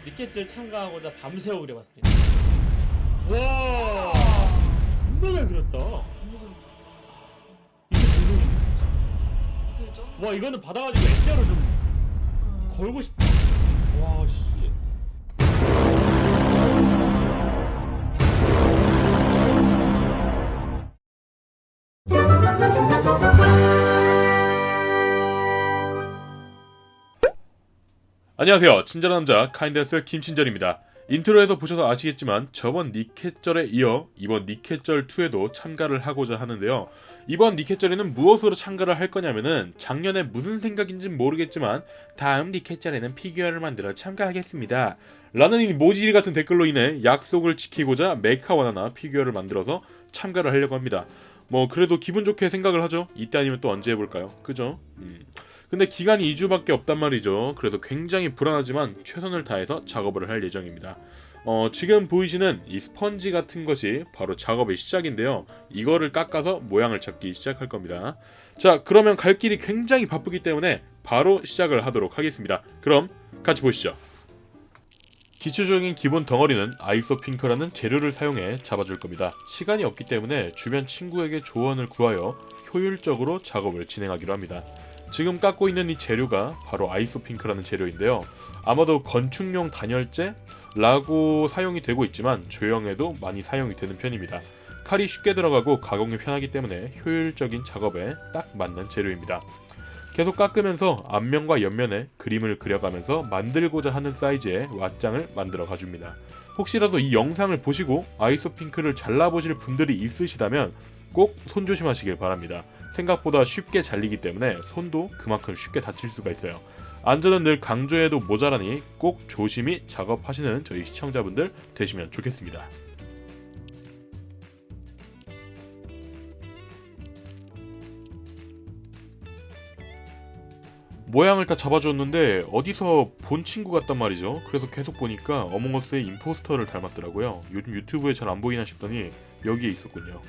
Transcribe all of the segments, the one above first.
니켓을 참가하고자 밤새 오래 봤습니다. 와, 정말 잘 그렸다. 너무 잘 이게 정말. 디테일 짱. 와, 이거는 받아가지고 액자로 좀 걸고 싶다. 와, 씨. 안녕하세요. 친절한 남자 카인데스 김친절입니다. 인트로에서 보셔서 아시겠지만 저번 니켓절에 이어 이번 니켓절2에도 참가를 하고자 하는데요. 이번 니켓절에는 무엇으로 참가를 할 거냐면은 작년에 무슨 생각인지 모르겠지만 다음 니켓절에는 피규어를 만들어 참가하겠습니다 라는 이 모지리 같은 댓글로 인해 약속을 지키고자 메카원하나 피규어를 만들어서 참가를 하려고 합니다. 뭐 그래도 기분 좋게 생각을 하죠. 이때 아니면 또 언제 해볼까요? 그죠? 근데 기간이 2주밖에 없단 말이죠. 그래서 굉장히 불안하지만 최선을 다해서 작업을 할 예정입니다. 지금 보이시는 이 스펀지 같은 것이 바로 작업의 시작인데요. 이거를 깎아서 모양을 잡기 시작할 겁니다. 자, 그러면 갈 길이 굉장히 바쁘기 때문에 바로 시작을 하도록 하겠습니다. 그럼 같이 보시죠. 기초적인 기본 덩어리는 아이소핑크라는 재료를 사용해 잡아줄 겁니다. 시간이 없기 때문에 주변 친구에게 조언을 구하여 효율적으로 작업을 진행하기로 합니다. 지금 깎고 있는 이 재료가 바로 아이소핑크라는 재료인데요. 아마도 건축용 단열재라고 사용이 되고 있지만 조형에도 많이 사용이 되는 편입니다. 칼이 쉽게 들어가고 가공이 편하기 때문에 효율적인 작업에 딱 맞는 재료입니다. 계속 깎으면서 앞면과 옆면에 그림을 그려가면서 만들고자 하는 사이즈의 왓장을 만들어 가줍니다. 혹시라도 이 영상을 보시고 아이소핑크를 잘라보실 분들이 있으시다면 꼭 손 조심하시길 바랍니다. 생각보다 쉽게 잘리기 때문에 손도 그만큼 쉽게 다칠 수가 있어요. 안전은 늘 강조해도 모자라니 꼭 조심히 작업하시는 저희 시청자분들 되시면 좋겠습니다. 모양을 다 잡아줬는데 어디서 본 친구 같단 말이죠. 그래서 계속 보니까 어몽어스의 임포스터를 닮았더라고요. 요즘 유튜브에 잘 안 보이나 싶더니 여기에 있었군요.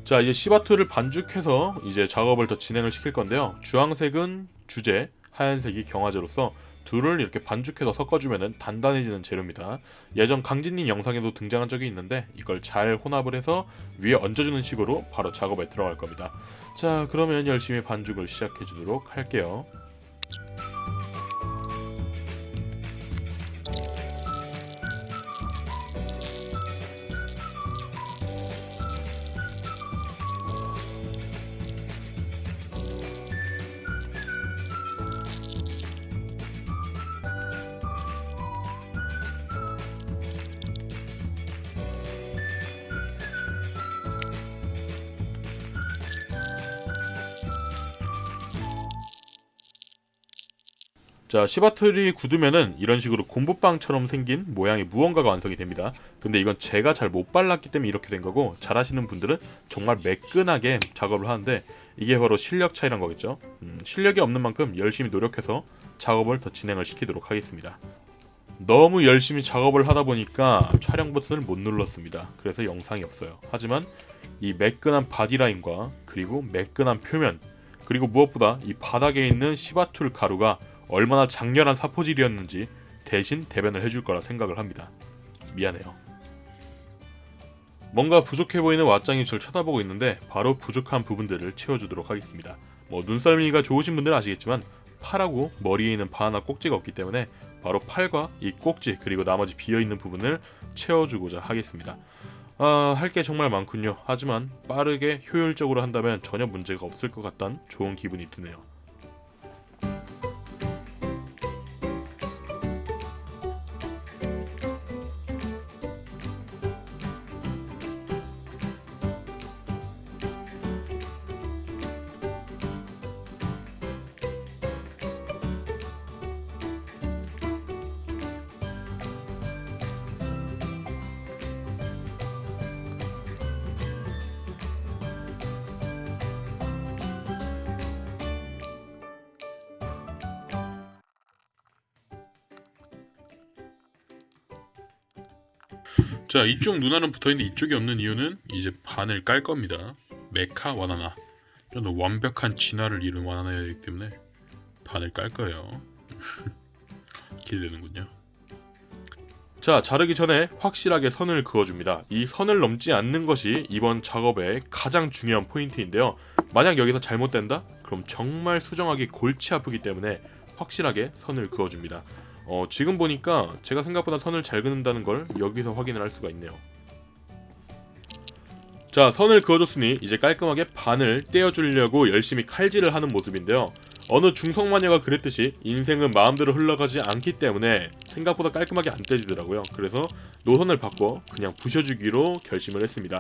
자, 이제 시바트를 반죽해서 이제 작업을 더 진행을 시킬 건데요. 주황색은 주재, 하얀색이 경화제로서 둘을 이렇게 반죽해서 섞어주면 단단해지는 재료입니다. 예전 강진님 영상에도 등장한 적이 있는데 이걸 잘 혼합을 해서 위에 얹어주는 식으로 바로 작업에 들어갈 겁니다. 자, 그러면 열심히 반죽을 시작해주도록 할게요. 자, 시바틀이 굳으면은 이런 식으로 곰부빵처럼 생긴 모양의 무언가가 완성이 됩니다. 근데 이건 제가 잘 못 발랐기 때문에 이렇게 된 거고, 잘하시는 분들은 정말 매끈하게 작업을 하는데 이게 바로 실력 차이란 거겠죠. 실력이 없는 만큼 열심히 노력해서 작업을 더 진행을 시키도록 하겠습니다. 너무 열심히 작업을 하다 보니까 촬영 버튼을 못 눌렀습니다. 그래서 영상이 없어요. 하지만 이 매끈한 바디라인과 그리고 매끈한 표면, 그리고 무엇보다 이 바닥에 있는 시바툴 가루가 얼마나 장렬한 사포질이었는지 대신 대변을 해줄 거라 생각을 합니다. 미안해요. 뭔가 부족해 보이는 왓장이 저를 쳐다보고 있는데 바로 부족한 부분들을 채워주도록 하겠습니다. 눈썰미가 좋으신 분들은 아시겠지만 팔하고 머리에 있는 바나 꼭지가 없기 때문에 바로 팔과 이 꼭지 그리고 나머지 비어있는 부분을 채워주고자 하겠습니다. 할 게 정말 많군요. 하지만 빠르게 효율적으로 한다면 전혀 문제가 없을 것 같다는 좋은 기분이 드네요. 자, 이쪽 눈알은 붙어있는데 이쪽이 없는 이유는 이제 반을 깔 겁니다. 메카 와나나, 좀 완벽한 진화를 이룬 와나나이기 때문에 반을 깔 거예요. 이렇게 되는군요. 자, 자르기 전에 확실하게 선을 그어줍니다. 이 선을 넘지 않는 것이 이번 작업의 가장 중요한 포인트인데요. 만약 여기서 잘못된다? 그럼 정말 수정하기 골치 아프기 때문에 확실하게 선을 그어줍니다. 지금 보니까 제가 생각보다 선을 잘 그는다는 걸 여기서 확인을 할 수가 있네요. 자, 선을 그어줬으니 이제 깔끔하게 반을 떼어주려고 열심히 칼질을 하는 모습인데요. 어느 중성마녀가 그랬듯이 인생은 마음대로 흘러가지 않기 때문에 생각보다 깔끔하게 안 떼지더라고요. 그래서 노선을 바꿔 그냥 부셔주기로 결심을 했습니다.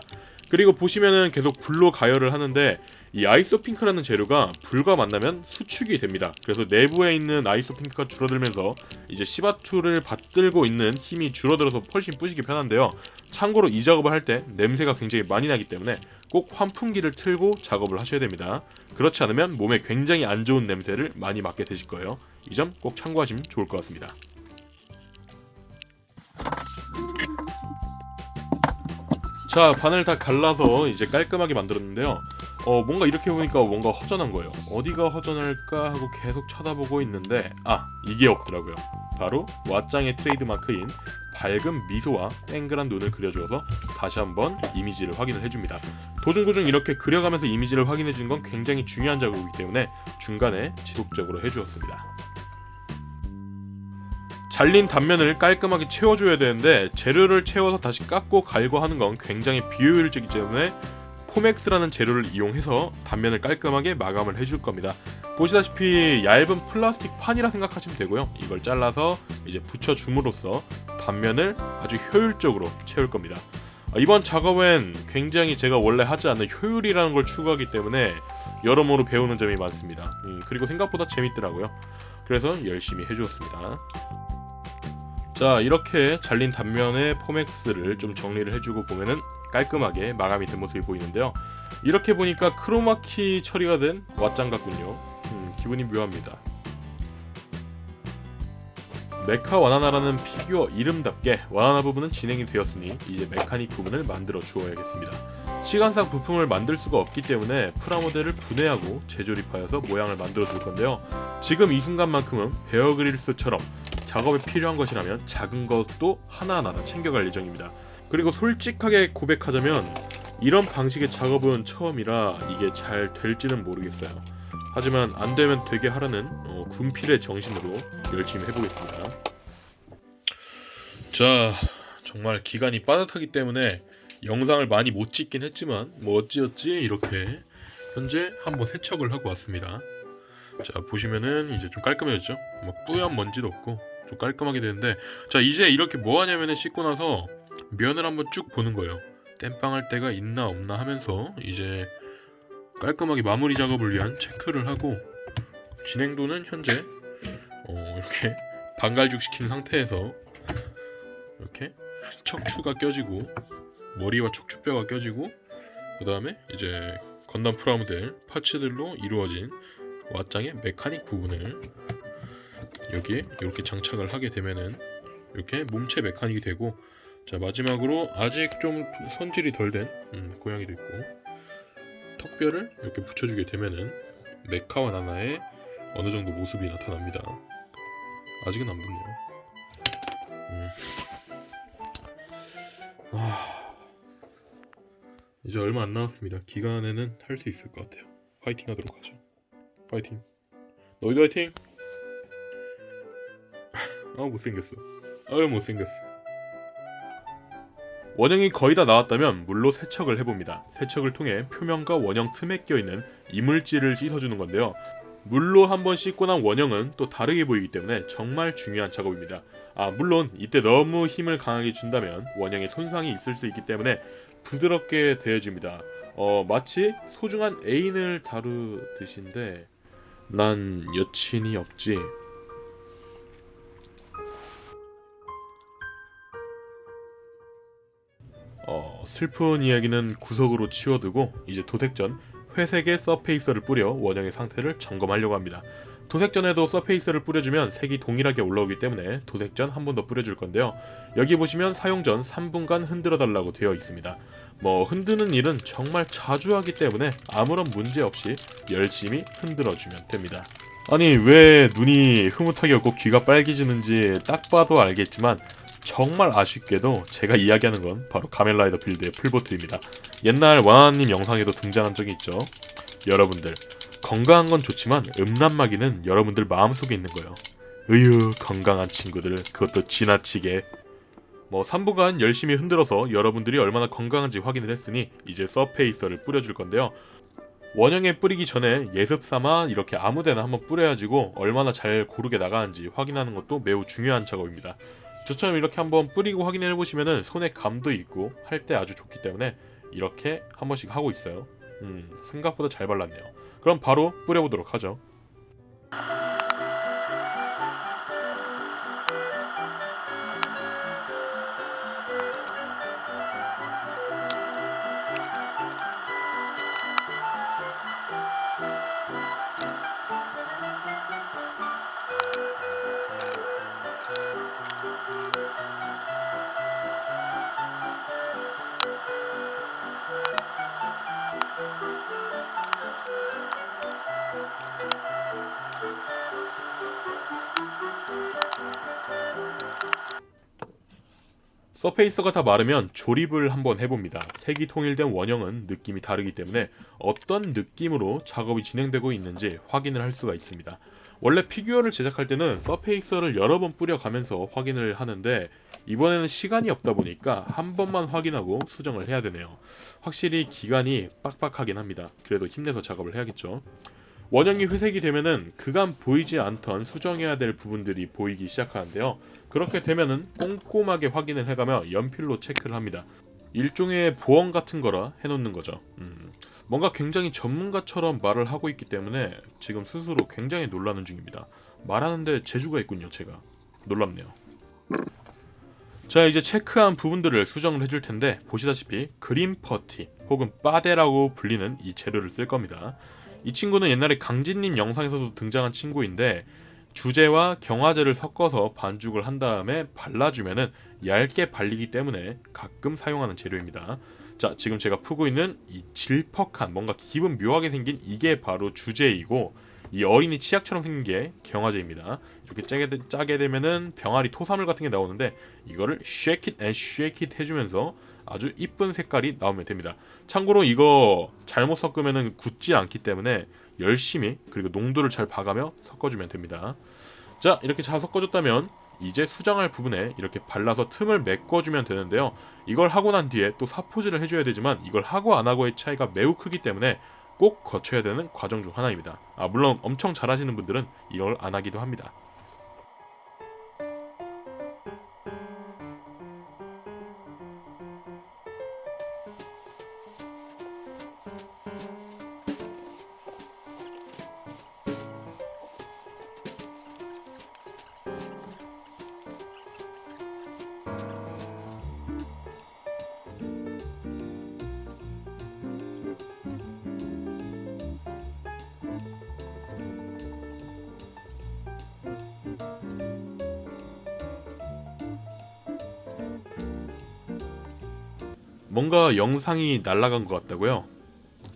그리고 보시면은 계속 불로 가열을 하는데 이 아이소핑크라는 재료가 불과 만나면 수축이 됩니다. 그래서 내부에 있는 아이소핑크가 줄어들면서 이제 시바투를 받들고 있는 힘이 줄어들어서 훨씬 부시기 편한데요. 참고로 이 작업을 할 때 냄새가 굉장히 많이 나기 때문에 꼭 환풍기를 틀고 작업을 하셔야 됩니다. 그렇지 않으면 몸에 굉장히 안 좋은 냄새를 많이 맡게 되실 거예요. 이 점 꼭 참고하시면 좋을 것 같습니다. 자, 반을 다 갈라서 이제 깔끔하게 만들었는데요. 뭔가 이렇게 보니까 뭔가 허전한 거예요. 어디가 허전할까 하고 계속 쳐다보고 있는데 이게 없더라고요. 바로 왓짱의 트레이드마크인 밝은 미소와 땡글한 눈을 그려주어서 다시 한번 이미지를 확인을 해줍니다. 도중 이렇게 그려가면서 이미지를 확인해주는 건 굉장히 중요한 작업이기 때문에 중간에 지속적으로 해주었습니다. 잘린 단면을 깔끔하게 채워줘야 되는데 재료를 채워서 다시 깎고 갈고 하는 건 굉장히 비효율적이기 때문에 포맥스라는 재료를 이용해서 단면을 깔끔하게 마감을 해줄 겁니다. 보시다시피 얇은 플라스틱 판이라 생각하시면 되고요. 이걸 잘라서 이제 붙여줌으로써 단면을 아주 효율적으로 채울 겁니다. 이번 작업엔 굉장히 제가 원래 하지 않는 효율이라는 걸 추구하기 때문에 여러모로 배우는 점이 많습니다. 그리고 생각보다 재밌더라고요. 그래서 열심히 해주었습니다. 자, 이렇게 잘린 단면의 포맥스를 좀 정리를 해주고 보면은 깔끔하게 마감이 된 모습이 보이는데요. 이렇게 보니까 크로마키 처리가 된 왓짱 같군요. 기분이 묘합니다. 메카 와나나라는 피규어 이름답게 와나나 부분은 진행이 되었으니 이제 메카닉 부분을 만들어 주어야겠습니다. 시간상 부품을 만들 수가 없기 때문에 프라모델을 분해하고 재조립하여서 모양을 만들어 줄 건데요. 지금 이 순간만큼은 베어그릴스처럼 작업에 필요한 것이라면 작은 것도 하나하나 다 챙겨갈 예정입니다. 그리고 솔직하게 고백하자면 이런 방식의 작업은 처음이라 이게 잘 될지는 모르겠어요. 하지만 안 되면 되게 하라는 군필의 정신으로 열심히 해보겠습니다. 자, 정말 기간이 빠듯하기 때문에 영상을 많이 못 찍긴 했지만 뭐 어찌어찌 이렇게 현재 한번 세척을 하고 왔습니다. 자, 보시면은 이제 좀 깔끔해졌죠? 막 뿌연 먼지도 없고 좀 깔끔하게 되는데, 자, 이제 이렇게 뭐 하냐면은 씻고 나서 면을 한번 쭉 보는 거예요. 땜빵할 데가 있나 없나 하면서 이제 깔끔하게 마무리 작업을 위한 체크를 하고, 진행도는 현재 이렇게 반갈죽 시킨 상태에서 이렇게 척추가 껴지고 머리와 척추뼈가 껴지고, 그 다음에 이제 건담 프라모델 파츠들로 이루어진 왓짱의 메카닉 부분을 여기에 이렇게 장착을 하게 되면은 이렇게 몸체 메카닉이 되고, 자, 마지막으로 아직 좀 손질이 덜 된 고양이도 있고 턱뼈를 이렇게 붙여주게 되면은 메카와 나나의 어느 정도 모습이 나타납니다. 아직은 안 붙네요. 이제 얼마 안 남았습니다. 기간에는 할 수 있을 것 같아요. 파이팅 하도록 하죠. 파이팅. 너희도 파이팅. 못생겼어. 못생겼어. 원형이 거의 다 나왔다면 물로 세척을 해봅니다. 세척을 통해 표면과 원형 틈에 껴있는 이물질을 씻어주는 건데요. 물로 한번 씻고 난 원형은 또 다르게 보이기 때문에 정말 중요한 작업입니다. 물론 이때 너무 힘을 강하게 준다면 원형에 손상이 있을 수 있기 때문에 부드럽게 대해줍니다. 마치 소중한 애인을 다루듯인데 난 여친이 없지. 슬픈 이야기는 구석으로 치워두고 이제 도색 전 회색의 서페이서를 뿌려 원형의 상태를 점검하려고 합니다. 도색 전에도 서페이서를 뿌려주면 색이 동일하게 올라오기 때문에 도색 전 한 번 더 뿌려줄 건데요. 여기 보시면 사용 전 3분간 흔들어 달라고 되어 있습니다. 흔드는 일은 정말 자주 하기 때문에 아무런 문제 없이 열심히 흔들어 주면 됩니다. 아니 왜 눈이 흐뭇하게 없고 귀가 빨개지는지 딱 봐도 알겠지만 정말 아쉽게도 제가 이야기하는 건 바로 가면라이더 빌드의 풀보트입니다. 옛날 와나님 영상에도 등장한 적이 있죠. 여러분들 건강한 건 좋지만 음란마귀는 여러분들 마음속에 있는 거예요. 으유 건강한 친구들 그것도 지나치게. 3부간 열심히 흔들어서 여러분들이 얼마나 건강한지 확인을 했으니 이제 서페이서를 뿌려줄 건데요. 원형에 뿌리기 전에 예습삼아 이렇게 아무데나 한번 뿌려가지고 얼마나 잘 고르게 나가는지 확인하는 것도 매우 중요한 작업입니다. 저처럼 이렇게 한번 뿌리고 확인해 보시면은 손에 감도 있고 할 때 아주 좋기 때문에 이렇게 한 번씩 하고 있어요. 생각보다 잘 발랐네요. 그럼 바로 뿌려보도록 하죠. 서페이서가 다 마르면 조립을 한번 해봅니다. 색이 통일된 원형은 느낌이 다르기 때문에 어떤 느낌으로 작업이 진행되고 있는지 확인을 할 수가 있습니다. 원래 피규어를 제작할 때는 서페이서를 여러 번 뿌려가면서 확인을 하는데 이번에는 시간이 없다 보니까 한 번만 확인하고 수정을 해야 되네요. 확실히 기간이 빡빡하긴 합니다. 그래도 힘내서 작업을 해야겠죠. 원형이 회색이 되면은 그간 보이지 않던 수정해야 될 부분들이 보이기 시작하는데요. 그렇게 되면은 꼼꼼하게 확인을 해가며 연필로 체크를 합니다. 일종의 보험 같은 거라 해놓는 거죠. 뭔가 굉장히 전문가처럼 말을 하고 있기 때문에 지금 스스로 굉장히 놀라는 중입니다. 말하는데 재주가 있군요. 제가 놀랍네요. 자, 이제 체크한 부분들을 수정을 해줄 텐데 보시다시피 그린 퍼티 혹은 빠데라고 불리는 이 재료를 쓸 겁니다. 이 친구는 옛날에 강진님 영상에서도 등장한 친구인데 주재와 경화제를 섞어서 반죽을 한 다음에 발라주면은 얇게 발리기 때문에 가끔 사용하는 재료입니다. 자, 지금 제가 푸고 있는 이 질퍽한 뭔가 기분 묘하게 생긴 이게 바로 주재이고 이 어린이 치약처럼 생긴 게 경화제입니다. 이렇게 짜게 되면은 병아리 토사물 같은 게 나오는데 이거를 shake it and shake it 해주면서 아주 이쁜 색깔이 나오면 됩니다. 참고로 이거 잘못 섞으면 굳지 않기 때문에 열심히 그리고 농도를 잘 봐가며 섞어주면 됩니다. 자, 이렇게 잘 섞어줬다면 이제 수정할 부분에 이렇게 발라서 틈을 메꿔주면 되는데요. 이걸 하고 난 뒤에 또 사포질을 해줘야 되지만 이걸 하고 안 하고의 차이가 매우 크기 때문에 꼭 거쳐야 되는 과정 중 하나입니다. 물론 엄청 잘하시는 분들은 이걸 안 하기도 합니다. 뭔가 영상이 날아간 것 같다고요?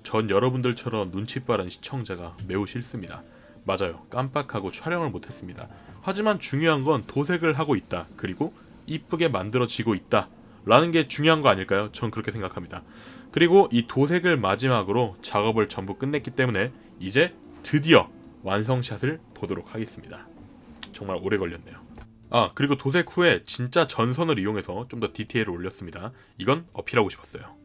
전 여러분들처럼 눈치 빠른 시청자가 매우 싫습니다. 맞아요. 깜빡하고 촬영을 못했습니다. 하지만 중요한 건 도색을 하고 있다. 그리고 이쁘게 만들어지고 있다. 라는 게 중요한 거 아닐까요? 전 그렇게 생각합니다. 그리고 이 도색을 마지막으로 작업을 전부 끝냈기 때문에 이제 드디어 완성샷을 보도록 하겠습니다. 정말 오래 걸렸네요. 그리고 도색 후에 진짜 전선을 이용해서 좀 더 디테일을 올렸습니다. 이건 어필하고 싶었어요.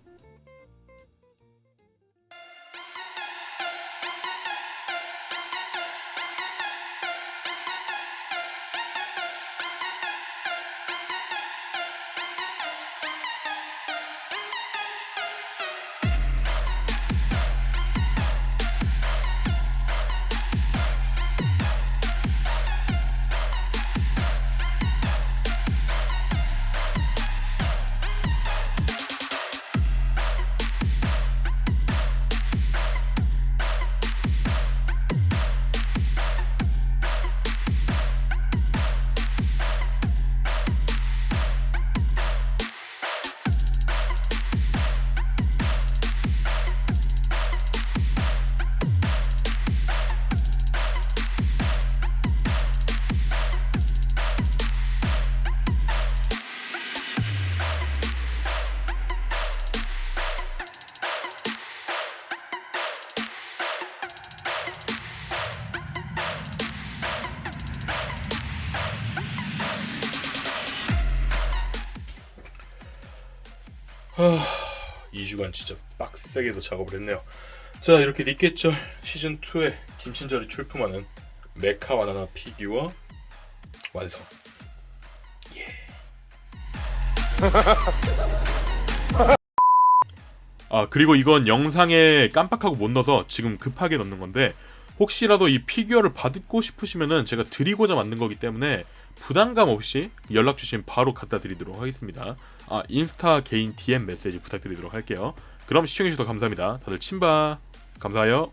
2주간 진짜 빡세게도 작업을 했네요. 자, 이렇게 니켓절 시즌2에 김친절이 출품하는 메카 바나나 피규어 완성. 예. 그리고 이건 영상에 깜빡하고 못 넣어서 지금 급하게 넣는 건데, 혹시라도 이 피규어를 받고 싶으시면은 제가 드리고자 만든 거기 때문에 부담감 없이 연락 주시면 바로 갖다 드리도록 하겠습니다. 인스타 개인 DM 메시지 부탁드리도록 할게요. 그럼 시청해주셔서 감사합니다. 다들 친바 감사해요.